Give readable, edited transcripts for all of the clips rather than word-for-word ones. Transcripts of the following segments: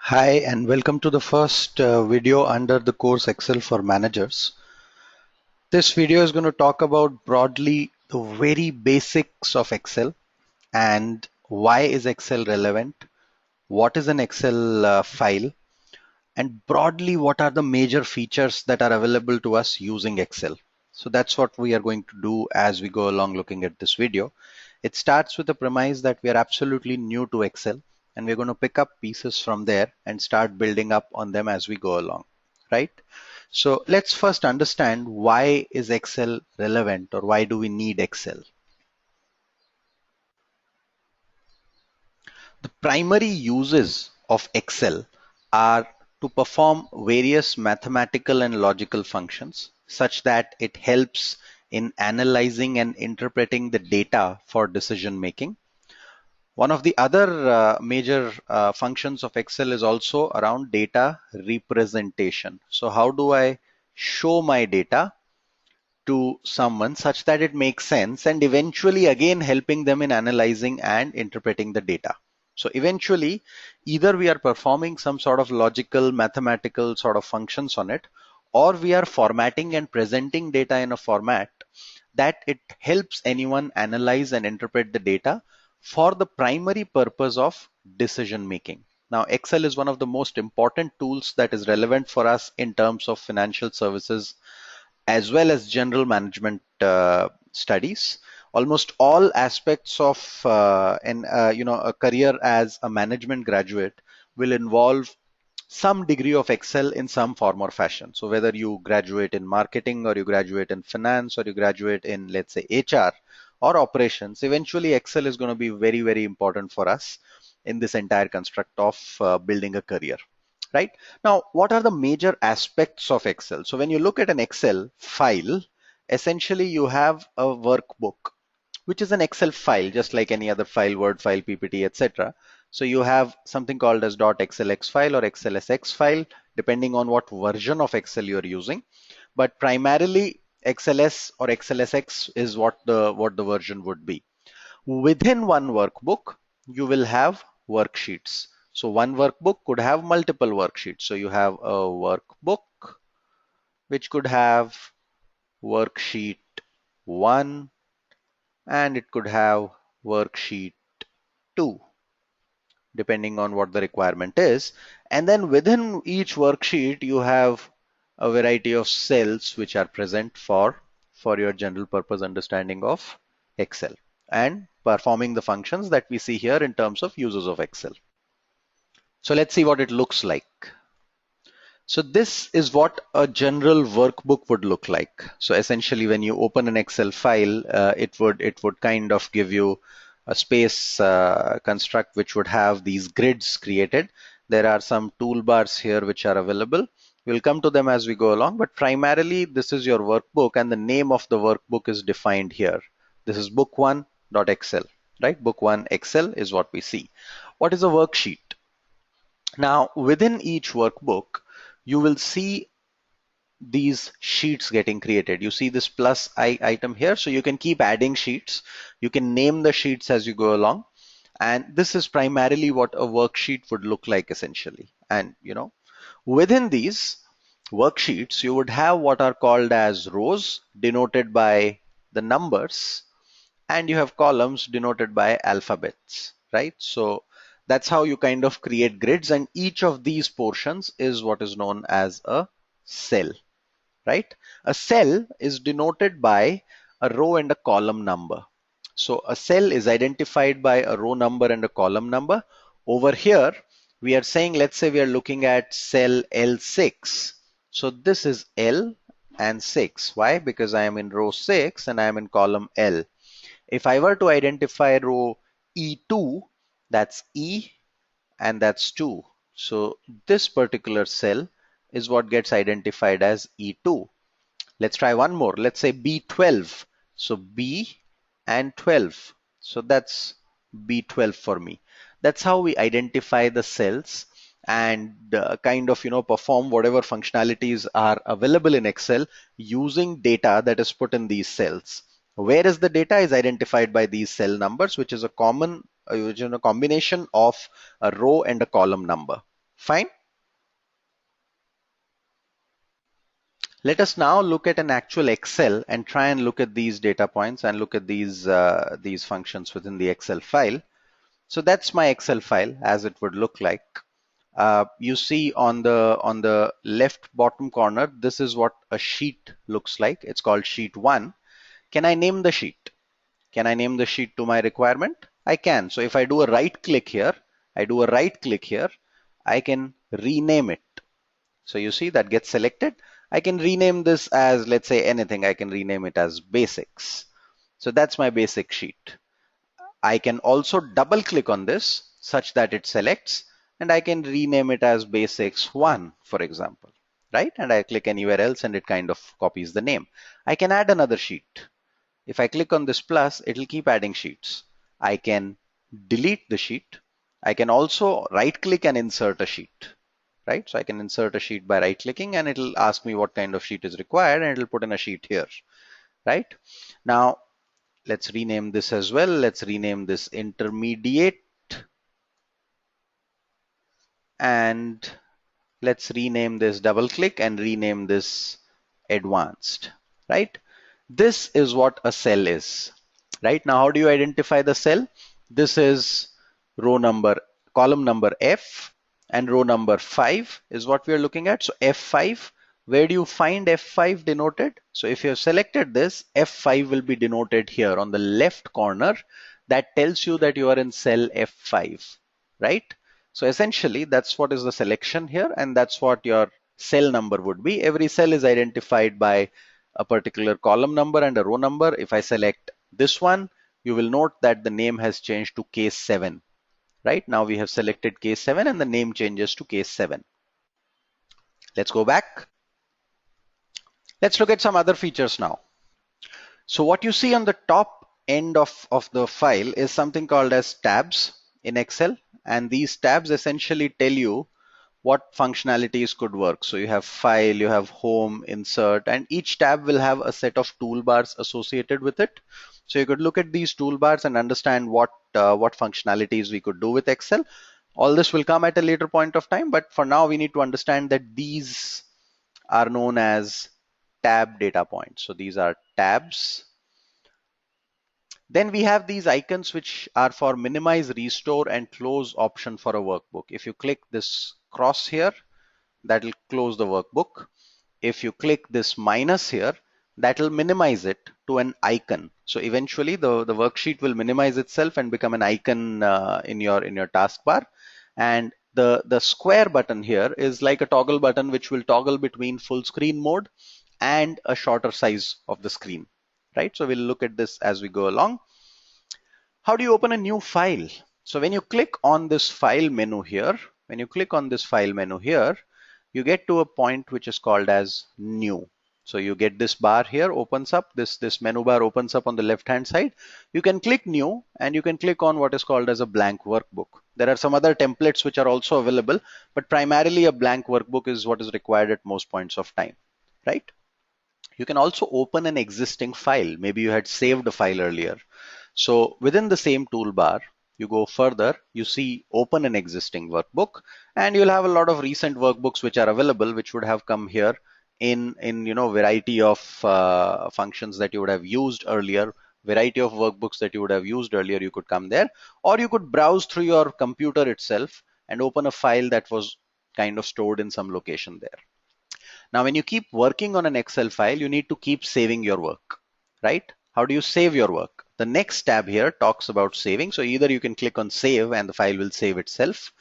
Hi, and welcome to the first video under the course Excel for Managers. This video is going to talk about broadly the very basics of Excel and why is Excel relevant, what is an Excel file, and broadly what are the major features that are available to us using Excel. So that's what we are going to do as we go along looking at this video. It starts with the premise that we are absolutely new to Excel and we're going to pick up pieces from there and start building up on them as we go along, right? So let's first understand why is Excel relevant or why do we need Excel? The primary uses of Excel are to perform various mathematical and logical functions such that it helps in analyzing and interpreting the data for decision making. One of the other major functions of Excel is also around data representation. So how do I show my data to someone such that it makes sense and eventually again helping them in analyzing and interpreting the data. So eventually either we are performing some sort of logical mathematical sort of functions on it, or we are formatting and presenting data in a format that it helps anyone analyze and interpret the data for the primary purpose of decision making. Now, Excel is one of the most important tools that is relevant for us in terms of financial services as well as general management studies. Almost all aspects of a career as a management graduate will involve some degree of Excel in some form or fashion. So whether you graduate in marketing or you graduate in finance or you graduate in, let's say, HR or operations, eventually Excel is going to be very, very important for us in this entire construct of building a career. Right? Now, what are the major aspects of Excel? So when you look at an Excel file, essentially you have a workbook, which is an Excel file, just like any other file, Word file, PPT, etc. So you have something called as .xlx file or XLSX file, depending on what version of Excel you're using. But primarily XLS or XLSX is what the version would be. Within one workbook, you will have worksheets. So one workbook could have multiple worksheets. So you have a workbook which could have worksheet 1 and it could have worksheet 2 depending on what the requirement is. And then within each worksheet, you have a variety of cells which are present for your general purpose understanding of Excel and performing the functions that we see here in terms of uses of Excel. So let's see what it looks like. So this is what a general workbook would look like. So essentially, when you open an Excel file, it would kind of give you a space construct which would have these grids created. There are some toolbars here which are available. We'll come to them as we go along, but primarily this is your workbook and the name of the workbook is defined here. This is book1.excel, right? Book1 Excel is what we see. What is a worksheet? Now, within each workbook, you will see these sheets getting created. You see this plus I item here, so you can keep adding sheets. You can name the sheets as you go along. And this is primarily what a worksheet would look like essentially. And within these worksheets, you would have what are called as rows denoted by the numbers, and you have columns denoted by alphabets, right? So that's how you kind of create grids, and each of these portions is what is known as a cell, right? A cell is denoted by a row and a column number. So a cell is identified by a row number and a column number. Over here, we are saying, let's say we are looking at cell L6. So this is L and 6. Why? Because I am in row 6 and I am in column L. If I were to identify row E2, that's E and that's 2. So this particular cell is what gets identified as E2. Let's try one more. Let's say B12. So B and 12. So that's B12 for me. That's how we identify the cells and kind of perform whatever functionalities are available in Excel using data that is put in these cells. Whereas the data is identified by these cell numbers, which is a combination of a row and a column number. Fine. Let us now look at an actual Excel and try and look at these data points and look at these functions within the Excel file. So that's my Excel file as it would look like. You see on the left bottom corner, this is what a sheet looks like. It's called sheet 1. Can I name the sheet? Can I name the sheet to my requirement? I can. So if I do a right click here, I can rename it. So you see that gets selected. I can rename this as, let's say, anything. I can rename it as basics. So that's my basic sheet. I can also double click on this such that it selects, and I can rename it as basics 1, for example, right? And I click anywhere else and it kind of copies the name. I can add another sheet. If I click on this plus, it'll keep adding sheets. I can delete the sheet. I can also right click and insert a sheet, right? So I can insert a sheet by right clicking and it'll ask me what kind of sheet is required and it'll put in a sheet here, right? Now, let's rename this as well. Let's rename this intermediate and let's rename this double click and rename this advanced, right? This is what a cell is, right? Now, how do you identify the cell? This is column number F, and row number 5 is what we are looking at. So F5, where do you find F5 denoted? So if you have selected this, F5 will be denoted here on the left corner. That tells you that you are in cell F5, right? So essentially, that's what is the selection here, and that's what your cell number would be. Every cell is identified by a particular column number and a row number. If I select this one, you will note that the name has changed to case 7, right? Now we have selected case 7 and the name changes to case 7. Let's go back. Let's look at some other features now. So what you see on the top end of the file is something called as tabs in Excel. And these tabs essentially tell you what functionalities could work. So you have file, you have home, insert, and each tab will have a set of toolbars associated with it. So you could look at these toolbars and understand what functionalities we could do with Excel. All this will come at a later point of time, but for now we need to understand that these are known as tab data points. So these are tabs. Then we have these icons which are for minimize, restore, and close option for a workbook. If you click this cross here, that will close the workbook. If you click this minus here, that will minimize it to an icon. So eventually the worksheet will minimize itself and become an icon in your taskbar. And the square button here is like a toggle button which will toggle between full screen mode and a shorter size of the screen, right? So we'll look at this as we go along. How do you open a new file? So when you click on this file menu here, you get to a point which is called as new. So you get this bar here opens up, this menu bar opens up on the left hand side. You can click new and you can click on what is called as a blank workbook. There are some other templates which are also available, but primarily a blank workbook is what is required at most points of time, right? You can also open an existing file. Maybe you had saved a file earlier. So within the same toolbar, you go further, you see open an existing workbook, and you'll have a lot of recent workbooks which are available, which would have come here in variety of functions that you would have used earlier, variety of workbooks that you would have used earlier. You could come there, or you could browse through your computer itself and open a file that was kind of stored in some location there. Now, when you keep working on an Excel file, you need to keep saving your work, right? How do you save your work? The next tab here talks about saving. So either you can click on save and the file will save itself,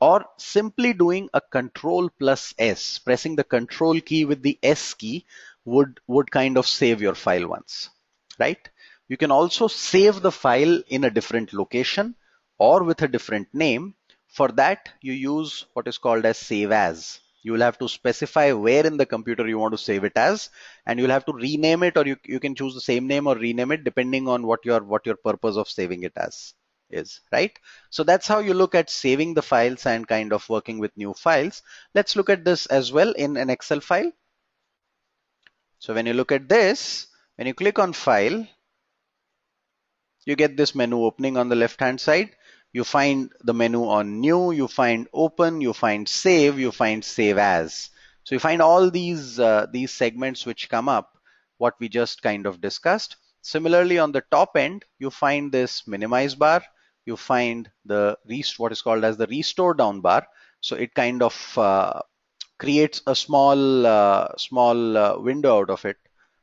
or simply doing a control plus S, pressing the control key with the S key would kind of save your file once, right? You can also save the file in a different location or with a different name. For that, you use what is called as save as. You will have to specify where in the computer you want to save it as, and you'll have to rename it, or you can choose the same name or rename it depending on what your purpose of saving it as is, right? So that's how you look at saving the files and kind of working with new files. Let's look at this as well in an Excel file. So when you look at this, when you click on file, you get this menu opening on the left hand side. You find the menu on new, you find open, you find save, you find save as. So you find all these segments which come up, what we just kind of discussed. Similarly, on the top end, you find this minimize bar, you find the what is called as the restore down bar. So it kind of creates a small window out of it.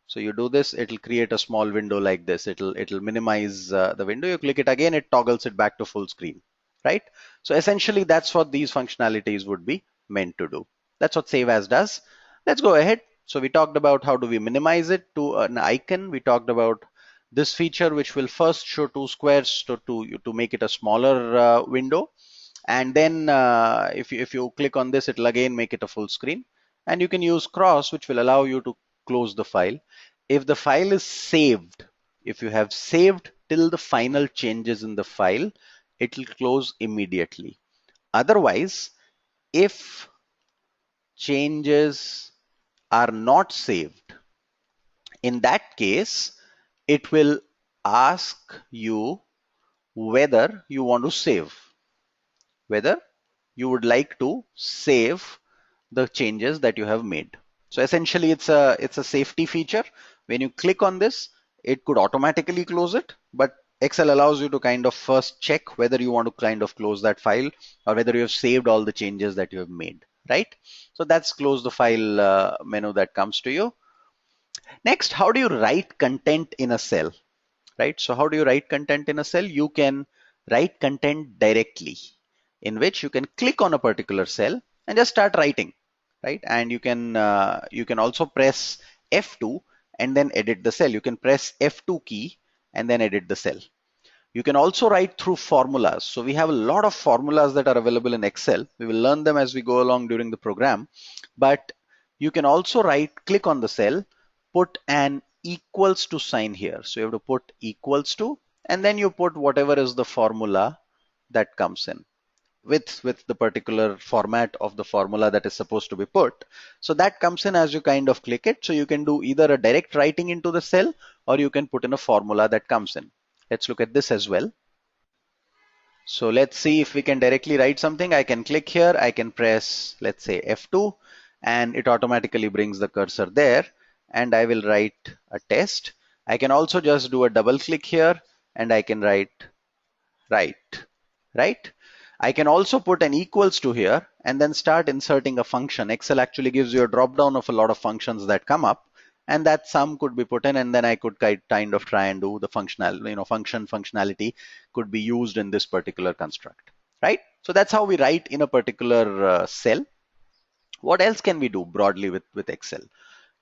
So you do this, it'll create a small window like this. It'll minimize the window. You click it again, it toggles it back to full screen, right? So essentially, that's what these functionalities would be meant to do. That's what Save As does. Let's go ahead. So we talked about how do we minimize it to an icon. We talked about this feature, which will first show two squares to make it a smaller window. And then if you click on this, it'll again make it a full screen. And you can use cross, which will allow you to close the file. If the file is saved, if you have saved till the final changes in the file, it will close immediately. Otherwise, if changes are not saved, in that case, it will ask you whether you want to save, whether you would like to save the changes that you have made. So essentially it's a safety feature. When you click on this, it could automatically close it, but Excel allows you to kind of first check whether you want to kind of close that file or whether you have saved all the changes that you have made, right? So that's close the file menu that comes to you. Next, how do you write content in a cell, right? So how do you write content in a cell? You can write content directly, in which you can click on a particular cell and just start writing, right? And you can also press F2 and then edit the cell. You can press F2 key and then edit the cell. You can also write through formulas. So we have a lot of formulas that are available in Excel. We will learn them as we go along during the program, but you can also click on the cell, put an equals to sign here. So you have to put equals to, and then you put whatever is the formula that comes in with the particular format of the formula that is supposed to be put. So that comes in as you kind of click it. So you can do either a direct writing into the cell or you can put in a formula that comes in. Let's look at this as well. So let's see if we can directly write something. I can click here, I can press, let's say F2, and it automatically brings the cursor there, and I will write a test. I can also just do a double click here and I can write right? I can also put an equals to here and then start inserting a function. Excel actually gives you a drop down of a lot of functions that come up, and that sum could be put in, and then I could kind of try and do the functionality could be used in this particular construct, right? So that's how we write in a particular cell. What else can we do broadly with Excel?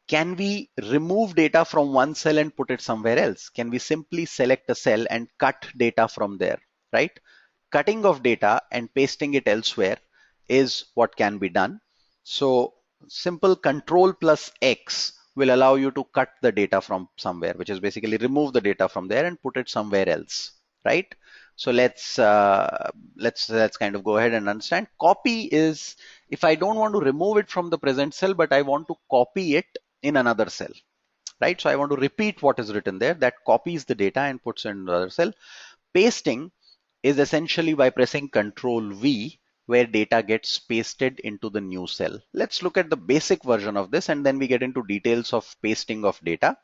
Can we remove data from one cell and put it somewhere else? Can we simply select a cell and cut data from there, right? Cutting of data and pasting it elsewhere is what can be done. So simple control plus X will allow you to cut the data from somewhere, which is basically remove the data from there and put it somewhere else, right? So let's kind of go ahead and understand. Copy is if I don't want to remove it from the present cell, but I want to copy it in another cell, right? So I want to repeat what is written there. That copies the data and puts it in another cell. Pasting is essentially by pressing Control V, where data gets pasted into the new cell. Let's look at the basic version of this and then we get into details of pasting of data.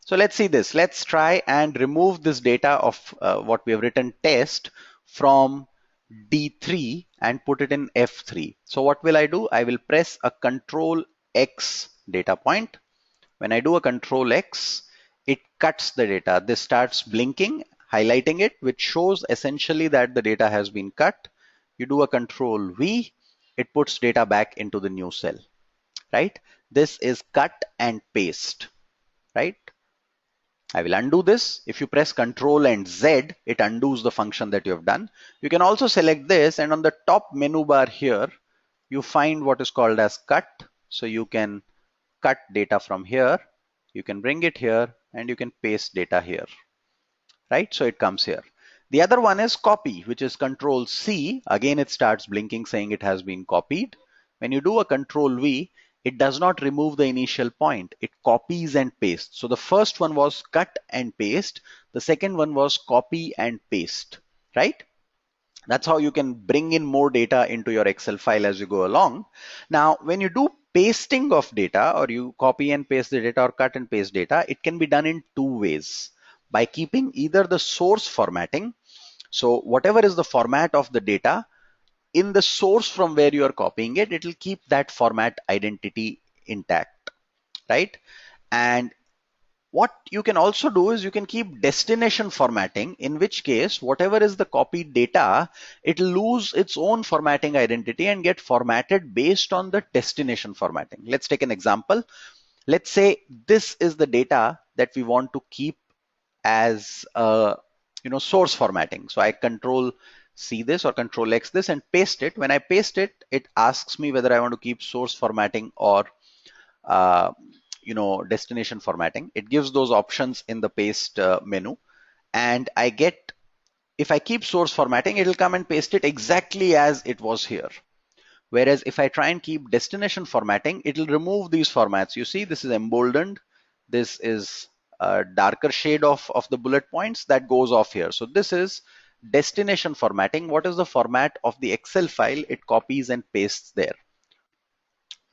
So let's see this. Let's try and remove this data of what we have written test from D3 and put it in F3. So what will I do? I will press a Control X data point. When I do a Control X, it cuts the data. This starts blinking, highlighting it, which shows essentially that the data has been cut. You do a Control V, it puts data back into the new cell, right? This is cut and paste, right? I will undo this. If you press Control and Z, it undoes the function that you have done. You can also select this, and on the top menu bar here, you find what is called as cut. So you can cut data from here, you can bring it here, and you can paste data here, right? So it comes here. The other one is copy, which is Control C. Again, it starts blinking saying it has been copied. When you do a Control V, it does not remove the initial point. It copies and pastes. So the first one was cut and paste. The second one was copy and paste. right? That's how you can bring in more data into your Excel file as you go along. Now, when you do pasting of data, or you copy and paste the data or cut and paste data, it can be done in two ways. By keeping either the source formatting, so whatever is the format of the data, in the source from where you are copying it, it will keep that format identity intact, right? And what you can also do is you can keep destination formatting, in which case whatever is the copied data, it'll lose its own formatting identity and get formatted based on the destination formatting. Let's take an example. Let's say this is the data that we want to keep as source formatting. So I control C this or control X this and paste it. When I paste it, it asks me whether I want to keep source formatting or uh, destination formatting. It gives those options in the paste menu, and I get, if I keep source formatting, it'll come and paste it exactly as it was here. Whereas if I try and keep destination formatting, it'll remove these formats. You see, this is emboldened. This is a darker shade of the bullet points that goes off here. So this is destination formatting. What is the format of the Excel file? It copies and pastes there.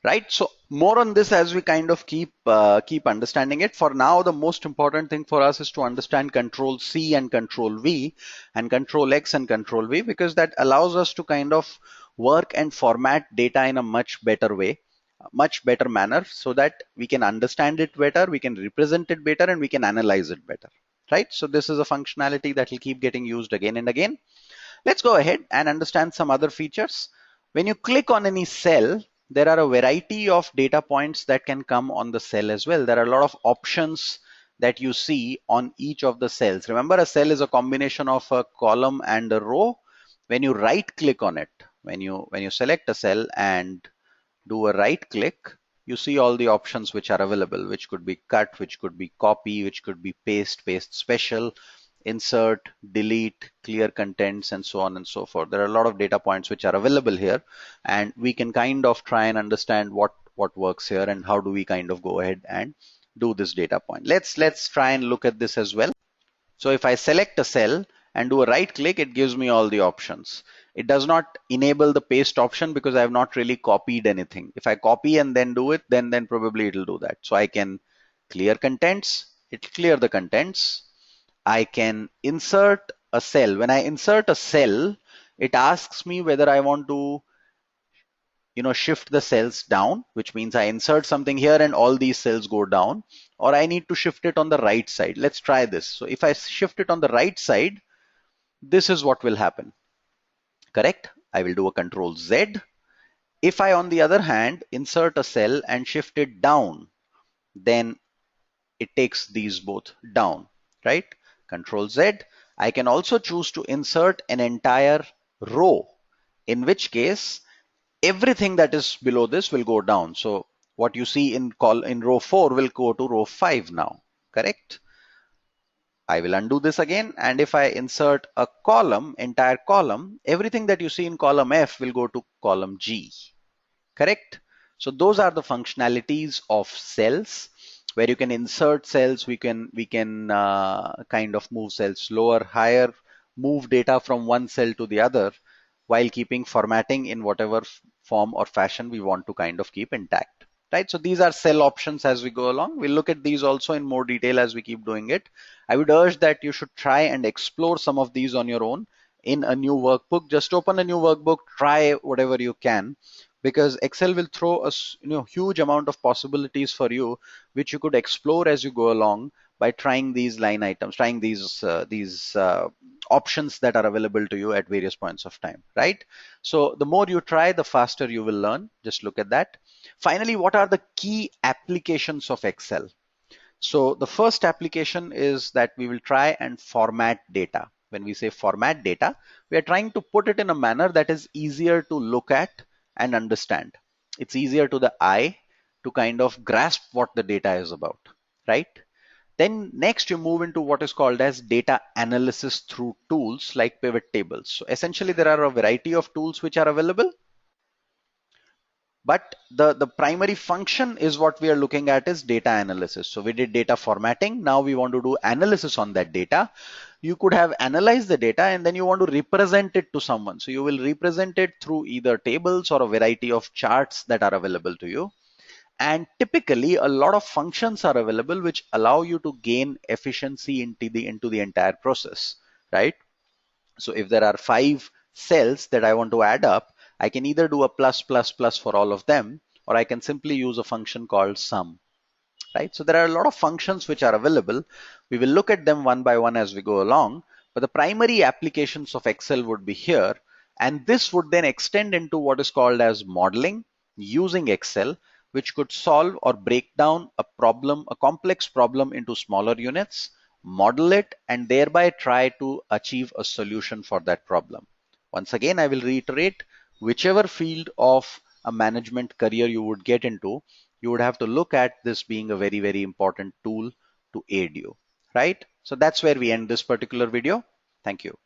Right, so more on this as we kind of keep understanding it. For now, the most important thing for us is to understand control C and control V and control X and control V, because that allows us to kind of work and format data in a much better way, a much better manner, so that we can understand it better, we can represent it better, and we can analyze it better, right? So this is a functionality that will keep getting used again and again. Let's go ahead and understand some other features. When you click on any cell, there are a variety of data points that can come on the cell as well. There are a lot of options that you see on each of the cells. Remember, a cell is a combination of a column and a row. When you right click on it, when you select a cell and do a right click, you see all the options which are available, which could be cut, which could be copy, which could be paste, paste special, insert, delete, clear contents, and so on and so forth. There are a lot of data points which are available here, and we can kind of try and understand what works here and how do we kind of go ahead and do this data point. Let's try and look at this as well. So if I select a cell and do a right click, it gives me all the options. It does not enable the paste option because I have not really copied anything. If I copy and then do it, then probably it'll do that. So I can clear contents, it'll clear the contents. I can insert a cell. When I insert a cell, it asks me whether I want to shift the cells down, which means I insert something here and all these cells go down, or I need to shift it on the right side. Let's try this. So if I shift it on the right side, this is what will happen. Correct? I will do a control Z. If I, on the other hand, insert a cell and shift it down, then it takes these both down, right? Control Z. I can also choose to insert an entire row, in which case everything that is below this will go down. So what you see in row 4 will go to row 5 now, correct? I will undo this again, and if I insert a column, entire column, everything that you see in column F will go to column G, correct? So those are the functionalities of cells, where you can insert cells, we can kind of move cells lower, higher, move data from one cell to the other, while keeping formatting in whatever form or fashion we want to kind of keep intact, right? So these are cell options as we go along. We'll look at these also in more detail as we keep doing it. I would urge that you should try and explore some of these on your own in a new workbook. Just open a new workbook, try whatever you can, because Excel will throw a huge amount of possibilities for you, which you could explore as you go along by trying these line items, trying these options that are available to you at various points of time, right? So the more you try, the faster you will learn. Just look at that. Finally, what are the key applications of Excel? So the first application is that we will try and format data. When we say format data, we are trying to put it in a manner that is easier to look at and understand. It's easier to the eye to kind of grasp what the data is about, right? Then next you move into what is called as data analysis through tools like pivot tables. So essentially there are a variety of tools which are available, but the primary function is what we are looking at is data analysis. So we did data formatting. Now we want to do analysis on that data. you could have analyzed the data and then you want to represent it to someone. So you will represent it through either tables or a variety of charts that are available to you. And typically a lot of functions are available which allow you to gain efficiency into the entire process, right? So if there are 5 cells that I want to add up, I can either do a plus plus plus for all of them, or I can simply use a function called sum, right? So there are a lot of functions which are available. We will look at them one by one as we go along, but the primary applications of Excel would be here. And this would then extend into what is called as modeling using Excel, which could solve or break down a problem, a complex problem into smaller units, model it, and thereby try to achieve a solution for that problem. Once again, I will reiterate, whichever field of a management career you would get into, you would have to look at this being a very, very important tool to aid you, right? So that's where we end this particular video. Thank you.